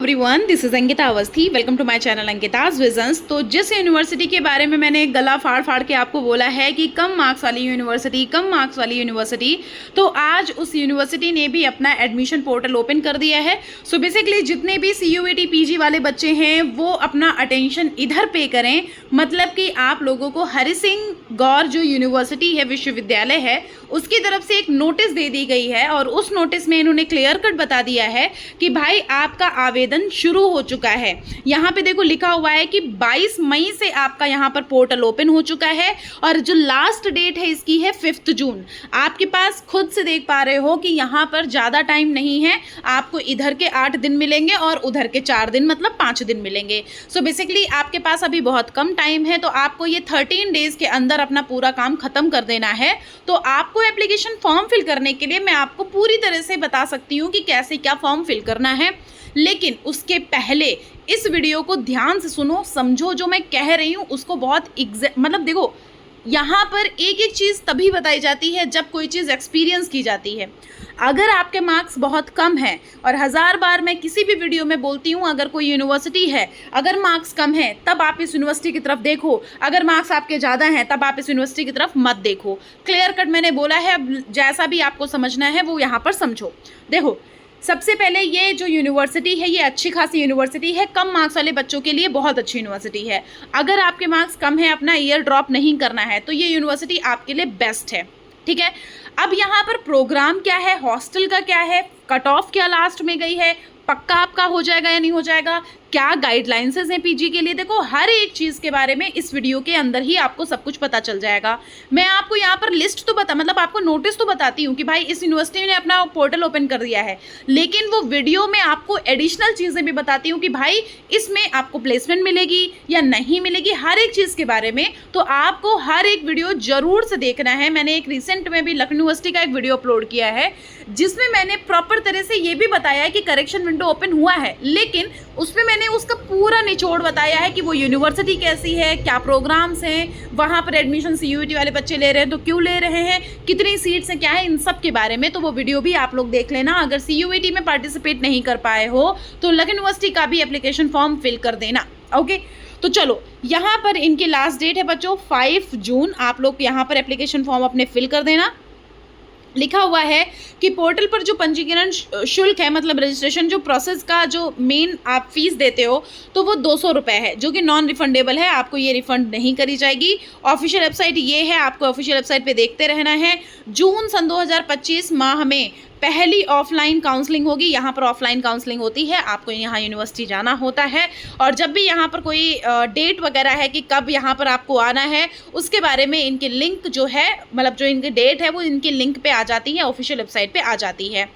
Everyone, this is Ankita Awasthi. Welcome to my channel Ankita's visions. तो जिस university के बारे में मैंने गला फाड़ फाड़ के आपको बोला है कि कम मार्क्स वाली यूनिवर्सिटी, तो आज उस यूनिवर्सिटी ने भी अपना एडमिशन पोर्टल ओपन कर दिया है। सो बेसिकली जितने भी CUET PG वाले बच्चे हैं वो अपना अटेंशन इधर पे करें। मतलब कि आप लोगों को हरि सिंह गौर जो यूनिवर्सिटी है, विश्वविद्यालय है, उसकी तरफ से एक नोटिस दे दी गई है और उस नोटिस में इन्होंने क्लियर कट बता दिया है कि भाई आपका आवेदन शुरू हो चुका है। यहाँ पे देखो लिखा हुआ है कि 22 मई से आपका यहाँ पर पोर्टल ओपन हो चुका है और जो लास्ट डेट है इसकी है 5 जून। आपके पास खुद से देख पा रहे हो कि यहाँ पर ज़्यादा टाइम नहीं है, आपको इधर के 8 दिन मिलेंगे और उधर के 4 दिन, मतलब 5 दिन मिलेंगे। सो बेसिकली आपके पास अभी बहुत कम टाइम है, तो आपको ये 13 डेज के अंदर अपना पूरा काम खत्म कर देना है। तो आपको एप्लीकेशन फॉर्म फिल करने के लिए मैं आपको पूरी तरह से बता सकती हूँ कि कैसे क्या फॉर्म फिल करना है, लेकिन उसके पहले इस वीडियो को ध्यान से सुनो, समझो। जो मैं कह रही हूँ उसको बहुत मतलब देखो, यहाँ पर एक एक चीज़ तभी बताई जाती है जब कोई चीज़ एक्सपीरियंस की जाती है। अगर आपके मार्क्स बहुत कम हैं, और 1000 बार मैं किसी भी वीडियो में बोलती हूँ, अगर कोई यूनिवर्सिटी है, अगर मार्क्स कम है तब आप इस यूनिवर्सिटी की तरफ देखो, अगर मार्क्स आपके ज़्यादा हैं तब आप इस यूनिवर्सिटी की तरफ मत देखो। क्लियर कट मैंने बोला है, अब जैसा भी आपको समझना है वो यहाँ पर समझो। देखो, सबसे पहले ये जो यूनिवर्सिटी है ये अच्छी खासी यूनिवर्सिटी है, कम मार्क्स वाले बच्चों के लिए बहुत अच्छी यूनिवर्सिटी है। अगर आपके मार्क्स कम है, अपना ईयर ड्रॉप नहीं करना है, तो ये यूनिवर्सिटी आपके लिए बेस्ट है। ठीक है, अब यहाँ पर प्रोग्राम क्या है, हॉस्टल का क्या है, कट ऑफ क्या लास्ट में गई है, पक्का आपका हो जाएगा या नहीं हो जाएगा, क्या गाइडलाइंस हैं पीजी के लिए, देखो हर एक चीज़ के बारे में इस वीडियो के अंदर ही आपको सब कुछ पता चल जाएगा। मैं आपको यहाँ पर लिस्ट तो मतलब आपको नोटिस तो बताती हूँ कि भाई इस यूनिवर्सिटी ने अपना पोर्टल ओपन कर दिया है, लेकिन वो वीडियो में आपको एडिशनल चीज़ें भी बताती हूँ कि भाई इसमें आपको प्लेसमेंट मिलेगी या नहीं मिलेगी, हर एक चीज़ के बारे में। तो आपको हर एक वीडियो ज़रूर से देखना है। मैंने एक रिसेंट में भी लखनऊ यूनिवर्सिटी का एक वीडियो अपलोड किया है जिसमें मैंने प्रॉपर तरह से ये भी बताया है कि करेक्शन विंडो ओपन हुआ है, लेकिन उसमें मैंने उसका पूरा निचोड़ बताया है कि वो यूनिवर्सिटी कैसी है, क्या प्रोग्राम्स हैं, वहाँ पर एडमिशन CUET वाले बच्चे ले रहे हैं तो क्यों ले रहे हैं, कितनी सीट्स हैं, क्या है, इन सब के बारे में। तो वो वीडियो भी आप लोग देख लेना। अगर CUET में पार्टिसिपेट नहीं कर पाए हो तो लखनऊ यूनिवर्सिटी का भी एप्लीकेशन फॉर्म फिल कर देना। ओके, तो चलो, यहाँ पर इनकी लास्ट डेट है बच्चों 5 जून। आप लोग यहाँ पर एप्लीकेशन फॉर्म अपने फिल कर देना। लिखा हुआ है कि पोर्टल पर जो पंजीकरण शुल्क है, मतलब रजिस्ट्रेशन जो प्रोसेस का जो मेन आप फीस देते हो, तो वो 200 रुपये है, जो कि नॉन रिफंडेबल है, आपको ये रिफंड नहीं करी जाएगी। ऑफिशियल वेबसाइट ये है, आपको ऑफिशियल वेबसाइट पे देखते रहना है। जून सन 2025 माह में पहली ऑफलाइन काउंसलिंग होगी। यहाँ पर ऑफलाइन काउंसलिंग होती है, आपको यहाँ यूनिवर्सिटी जाना होता है, और जब भी यहाँ पर कोई डेट वगैरह है कि कब यहाँ पर आपको आना है, उसके बारे में इनकी लिंक जो है, मतलब जो इनकी डेट है वो इनकी लिंक पे आ जाती है, ऑफिशियल वेबसाइट पे आ जाती है।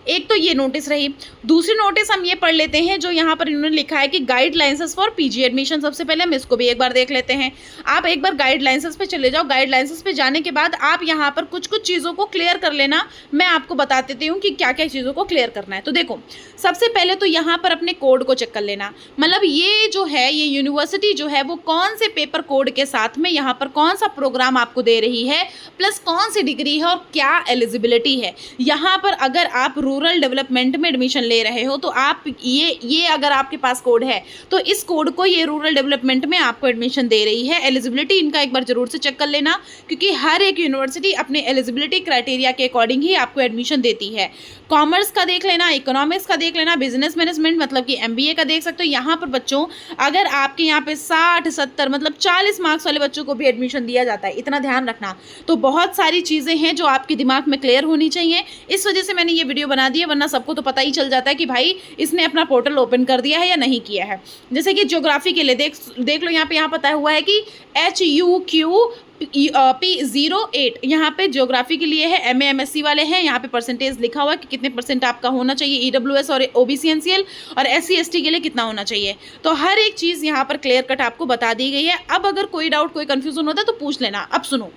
एक तो ये नोटिस रही। दूसरी नोटिस हम ये पढ़ लेते हैं जो यहाँ पर इन्होंने लिखा है कि गाइडलाइंसेस फॉर PG एडमिशन। सबसे पहले हम इसको भी एक बार देख लेते हैं। आप एक बार गाइडलाइंसेस पे चले जाओ। गाइडलाइंसेस पे जाने के बाद आप यहाँ पर कुछ कुछ चीज़ों को क्लियर कर लेना। मैं आपको बता देती हूँ कि क्या क्या चीज़ों को क्लियर करना है। तो देखो, सबसे पहले तो यहाँ पर अपने कोड को चेक कर लेना। मतलब ये जो है, ये यूनिवर्सिटी जो है वो कौन से पेपर कोड के साथ में यहाँ पर कौन सा प्रोग्राम आपको दे रही है, प्लस कौन सी डिग्री है और क्या एलिजिबिलिटी है। यहाँ पर अगर आप रूरल डेवलपमेंट में एडमिशन ले रहे हो तो आप ये अगर आपके पास कोड है तो इस कोड को ये रूरल डेवलपमेंट में आपको एडमिशन दे रही है। एलिजिबिलिटी इनका एक बार जरूर से चेक कर लेना, क्योंकि हर एक यूनिवर्सिटी अपने एलिजिबिलिटी क्राइटेरिया के अकॉर्डिंग ही आपको एडमिशन देती है। कॉमर्स का देख लेना, इकोनॉमिक्स का देख लेना, बिजनेस मैनेजमेंट मतलब कि MBA का देख सकते हो। यहाँ पर बच्चों अगर आपके यहाँ पे 60, 70 मतलब 40 मार्क्स वाले बच्चों को भी एडमिशन दिया जाता है, इतना ध्यान रखना। तो बहुत सारी चीज़ें हैं जो आपके दिमाग में क्लियर होनी चाहिए, इस वजह से मैंने ये वीडियो बना दी है, वरना सबको तो पता ही चल जाता है कि भाई इसने अपना पोर्टल ओपन कर दिया है या नहीं किया है। जैसे कि ज्योग्राफी के लिए देख लो, यहाँ पता हुआ है कि HUQP08 यहाँ पे ज्योग्राफी के लिए है। MA MSc वाले हैं, यहाँ पे परसेंटेज लिखा हुआ है कि कितने परसेंट आपका होना चाहिए EWS और OBC NCL, और SC ST के लिए कितना होना चाहिए। तो हर एक चीज़ यहाँ पर क्लियर कट आपको बता दी गई है। अब अगर कोई डाउट, कोई कन्फ्यूजन होता है तो पूछ लेना। अब सुनो,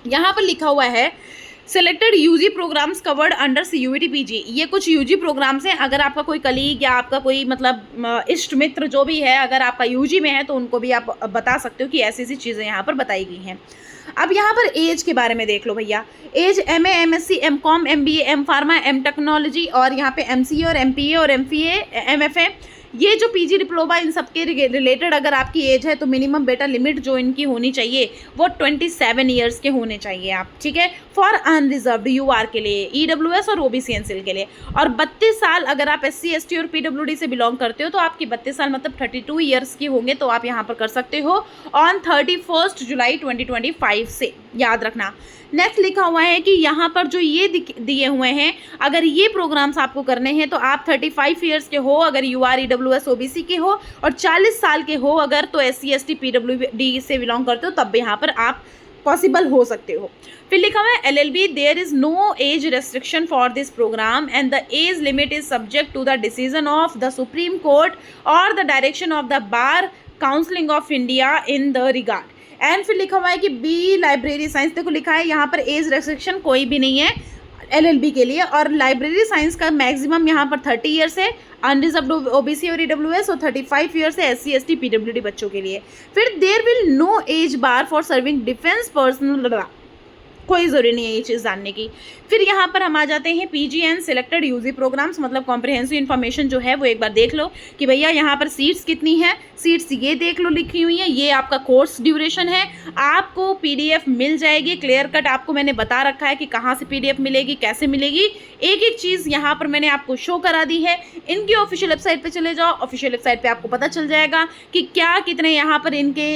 यहाँ पर लिखा हुआ है selected UG programs covered under CUET PG, ये कुछ यूजी प्रोग्राम्स हैं। अगर आपका कोई कलीग या आपका कोई मतलब इष्ट मित्र जो भी है, अगर आपका यूजी में है तो उनको भी आप बता सकते हो कि ऐसी ऐसी चीज़ें यहाँ पर बताई गई हैं। अब यहाँ पर एज के बारे में देख लो भैया। As MA, MSc, MCom, MBA, M pharma, M technology और यहाँ पे MCA और MPA और MPA, MFA, ये जो PG डिप्लोमा इन सब के रिलेटेड अगर आपकी एज है तो मिनिमम बेटा लिमिट जो इनकी होनी चाहिए वो 27 ईयर्स के होने चाहिए आप, ठीक है। फॉर अनरिजर्व्ड UR के लिए, EWS और OBC NCL के लिए। और 32 साल अगर आप SC ST और PWD से बिलोंग करते हो तो आपकी 32 साल मतलब 32 ईयर्स की होंगे तो आप यहाँ पर कर सकते हो ऑन 31 जुलाई 2025 से, याद रखना। नेक्स्ट लिखा हुआ है कि यहाँ पर जो ये दिए हुए हैं, अगर ये प्रोग्राम्स आपको करने हैं तो आप 35 ईयर्स के हो अगर UR EWS OBC के हो, और 40 साल के हो अगर तो SC ST PWD से बिलोंग करते हो, तब यहाँ पर आप पॉसिबल हो सकते हो। फिर लिखा हुआ है LLB, there is no age restriction for this program and the age limit is subject to the decision of the supreme court और the direction of the bar counselling of India in the regard. And फिर लिखा हुआ है कि B library science, देखो लिखा है यहाँ पर एज रेस्ट्रिक्शन कोई भी नहीं है LLB के लिए, और लाइब्रेरी साइंस का मैक्सिमम यहाँ पर 30 ईयर्स है, अनरिजर्व्ड OBC और EWS, और 35 ईयर्स है SC ST PWD बच्चों के लिए। फिर there will no age bar for serving defence personnel, कोई ज़रूरी नहीं है ये चीज़ जानने की। फिर यहाँ पर हम आ जाते हैं PG and selected UG programs, मतलब कॉम्प्रिहेंसिव इन्फॉर्मेशन जो है वो एक बार देख लो कि भैया यहाँ पर सीट्स कितनी है। सीट्स ये देख लो लिखी हुई है, ये आपका कोर्स ड्यूरेशन है। आपको PDF मिल जाएगी, क्लियर कट आपको मैंने बता रखा है कि कहाँ से PDF मिलेगी, कैसे मिलेगी, एक एक चीज़ यहाँ पर मैंने आपको शो करा दी है। इनकी ऑफिशियल वेबसाइट पे चले जाओ, ऑफिशियल वेबसाइट पे आपको पता चल जाएगा कि क्या कितने यहाँ पर इनके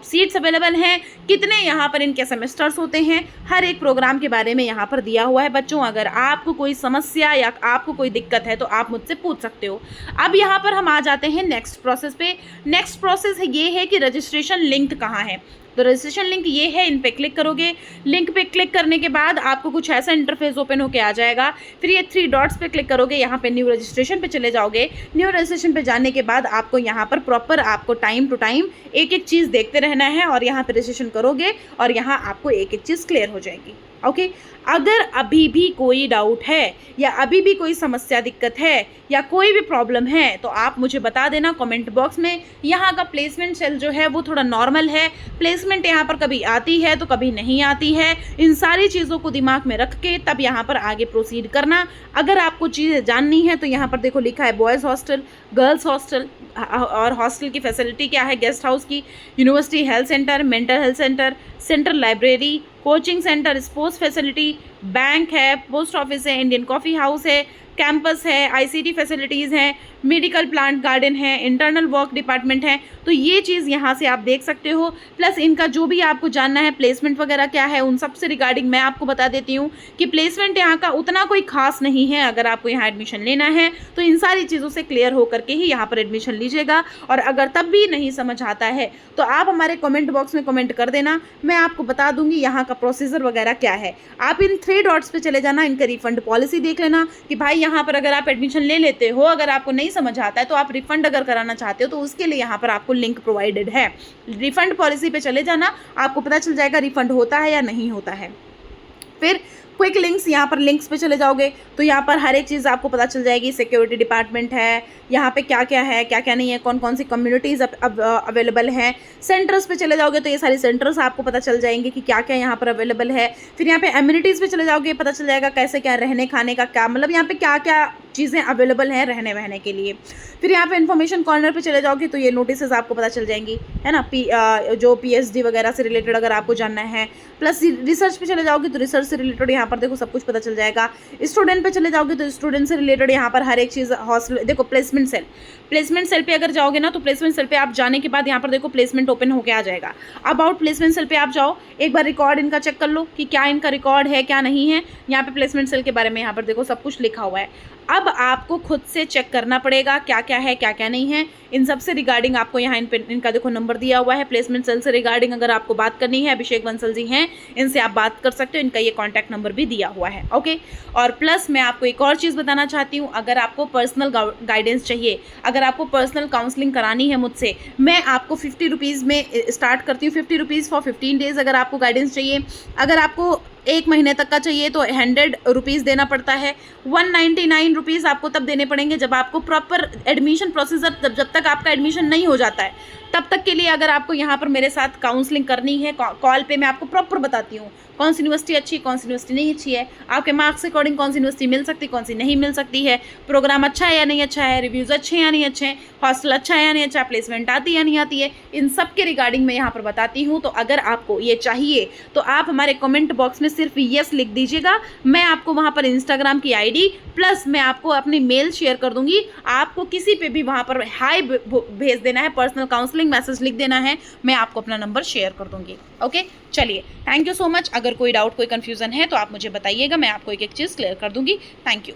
सीट्स अवेलेबल हैं, कितने यहाँ पर इनके सेमेस्टर्स होते हैं, हर एक प्रोग्राम के बारे में यहाँ पर दिया हुआ है बच्चों। अगर आपको कोई समस्या या आपको कोई दिक्कत है तो आप मुझसे पूछ सकते हो। अब यहाँ पर हम आ जाते हैं नेक्स्ट प्रोसेस पे। नेक्स्ट प्रोसेस ये है कि रजिस्ट्रेशन लिंक कहाँ है। तो रजिस्ट्रेशन लिंक ये है, इन पे क्लिक करोगे। लिंक पे क्लिक करने के बाद आपको कुछ ऐसा इंटरफेस ओपन होके आ जाएगा। फिर ये 3 डॉट्स पे क्लिक करोगे, यहाँ पे न्यू रजिस्ट्रेशन पे चले जाओगे। न्यू रजिस्ट्रेशन पे जाने के बाद आपको यहाँ पर प्रॉपर आपको टाइम टू टाइम एक एक चीज़ देखते रहना है और यहाँ पे रजिस्ट्रेशन करोगे और यहाँ आपको एक एक चीज़ क्लियर हो जाएगी। ओके, अगर अभी भी कोई डाउट है या अभी भी कोई समस्या दिक्कत है या कोई भी प्रॉब्लम है तो आप मुझे बता देना कमेंट बॉक्स में। यहाँ का प्लेसमेंट सेल जो है वो थोड़ा नॉर्मल है, प्लेसमेंट यहाँ पर कभी आती है तो कभी नहीं आती है। इन सारी चीज़ों को दिमाग में रख के तब यहाँ पर आगे प्रोसीड करना। अगर आपको चीज़ें जाननी है तो यहाँ पर देखो लिखा है बॉयज़ हॉस्टल, गर्ल्स हॉस्टल, और हॉस्टल की फैसिलिटी क्या है, गेस्ट हाउस की, university health centre, mental health centre, central library, coaching centre, sports facility, bank है, पोस्ट ऑफिस है, इंडियन कॉफ़ी हाउस है, कैंपस है, ICT फैसिलिटीज़ हैं, मेडिकल प्लांट गार्डन है, इंटरनल वर्क डिपार्टमेंट है। तो ये चीज़ यहाँ से आप देख सकते हो। प्लस इनका जो भी आपको जानना है प्लेसमेंट वगैरह क्या है उन सब से रिगार्डिंग मैं आपको बता देती हूँ कि प्लेसमेंट यहाँ का उतना कोई खास नहीं है। अगर आपको यहाँ एडमिशन लेना है तो इन सारी चीज़ों से क्लियर हो करके ही यहाँ पर एडमिशन लीजिएगा। और अगर तब भी नहीं समझ आता है तो आप हमारे कमेंट बॉक्स में कमेंट कर देना, मैं आपको बता दूँगी यहाँ का प्रोसीजर वगैरह क्या है। आप इन 3 डॉट्स पर चले जाना, इनका रिफंड पॉलिसी देख लेना कि भाई यहाँ पर अगर आप एडमिशन ले लेते हो, अगर आपको नहीं समझ आता है तो आप रिफंड अगर कराना चाहते हो तो उसके लिए यहाँ पर आपको लिंक प्रोवाइडेड है। रिफंड पॉलिसी पे चले जाना, आपको पता चल जाएगा रिफंड होता है या नहीं होता है। फिर क्विक लिंक्स, यहाँ पर लिंक्स पे चले जाओगे तो यहाँ पर हर एक चीज़ आपको पता चल जाएगी। सिक्योरिटी डिपार्टमेंट है, यहाँ पे क्या क्या है क्या क्या नहीं है, कौन कौन सी कम्युनिटीज़ अवेलेबल हैं। सेंटर्स पे चले जाओगे तो ये सारी सेंटर्स आपको पता चल जाएंगे कि क्या क्या यहाँ पर अवेलेबल है। फिर यहाँ पे एम्यूनिटीज़ पे चले जाओगे, पता चल जाएगा कैसे क्या रहने खाने का क्या, मतलब यहाँ पे क्या क्या चीज़ें अवेलेबल हैं रहने वहने के लिए। फिर यहाँ पे इन्फॉर्मेशन कॉर्नर पे चले जाओगे तो ये नोटिसेस आपको पता चल जाएंगी, है ना, जो PhD वगैरह से रिलेटेड अगर आपको जानना है। प्लस रिसर्च पे चले जाओगे तो रिसर्च से रिलेटेड यहाँ पर देखो सब कुछ पता चल जाएगा। स्टूडेंट पे चले जाओगे तो स्टूडेंट से रिलेटेड यहाँ पर हर एक चीज़। हॉस्टल देखो, प्लेसमेंट सेल पे अगर जाओगे ना तो प्लेसमेंट सेल पे आप जाने के बाद यहाँ पर देखो प्लेसमेंट ओपन होके आ जाएगा। अबाउट प्लेसमेंट सेल पे आप जाओ, एक बार रिकॉर्ड इनका चेक कर लो कि क्या इनका रिकॉर्ड है क्या नहीं है। यहाँ पे प्लेसमेंट सेल के बारे में यहाँ पर देखो सब कुछ लिखा हुआ है। अब आपको खुद से चेक करना पड़ेगा क्या क्या है क्या क्या नहीं है। इन सब से रिगार्डिंग आपको यहाँ इनका देखो नंबर दिया हुआ है। प्लेसमेंट सेल से रिगार्डिंग अगर आपको बात करनी है, अभिषेक बंसल जी हैं, इनसे आप बात कर सकते हो। इनका ये कॉन्टैक्ट नंबर भी दिया हुआ है। ओके, और प्लस मैं आपको एक और चीज़ बताना चाहती हूँ, अगर आपको पर्सनल गाइडेंस चाहिए, अगर आपको पर्सनल काउंसलिंग करानी है मुझसे, मैं आपको 50 रुपीज़ में स्टार्ट करती हूँ। 50 रुपीज़ फॉर 15 डेज़ अगर आपको गाइडेंस चाहिए। अगर आपको 1 महीने तक का चाहिए तो 100 रुपीज़ देना पड़ता है। 199 रुपीज़ आपको तब देने पड़ेंगे जब आपको प्रॉपर एडमिशन प्रोसीजर, जब तक आपका एडमिशन नहीं हो जाता है तब तक के लिए अगर आपको यहाँ पर मेरे साथ काउंसलिंग करनी है, कॉल पे मैं आपको प्रॉपर बताती हूँ कौन सी यूनिवर्सिटी अच्छी है, कौन सी यूनिवर्सिटी नहीं अच्छी है, आपके मार्क्स के अकॉर्डिंग कौन सी यूनिवर्सिटी मिल सकती है, कौन सी नहीं मिल सकती है, प्रोग्राम अच्छा है या नहीं अच्छा है, रिव्यूज़ अच्छे हैं या नहीं अच्छे हैं, हॉस्टल अच्छा है या नहीं अच्छा, प्लेसमेंट आती है या नहीं आती है, इन सब के रिगार्डिंग मैं यहाँ पर बताती हूँ। तो अगर आपको ये चाहिए तो आप हमारे कमेंट बॉक्स में सिर्फ यस लिख दीजिएगा, मैं आपको वहाँ पर इंस्टाग्राम की ID प्लस मैं आपको अपनी मेल शेयर कर दूँगी। आपको किसी पे भी वहाँ पर हाय भेज देना है, पर्सनल काउंसलिंग मैसेज लिख देना है, मैं आपको अपना नंबर शेयर कर दूँगी। ओके, चलिए, थैंक यू सो मच। अगर कोई डाउट, कोई कन्फ्यूज़न है तो आप मुझे बताइएगा, मैं आपको एक एक चीज़ क्लियर कर दूँगी। Thank you.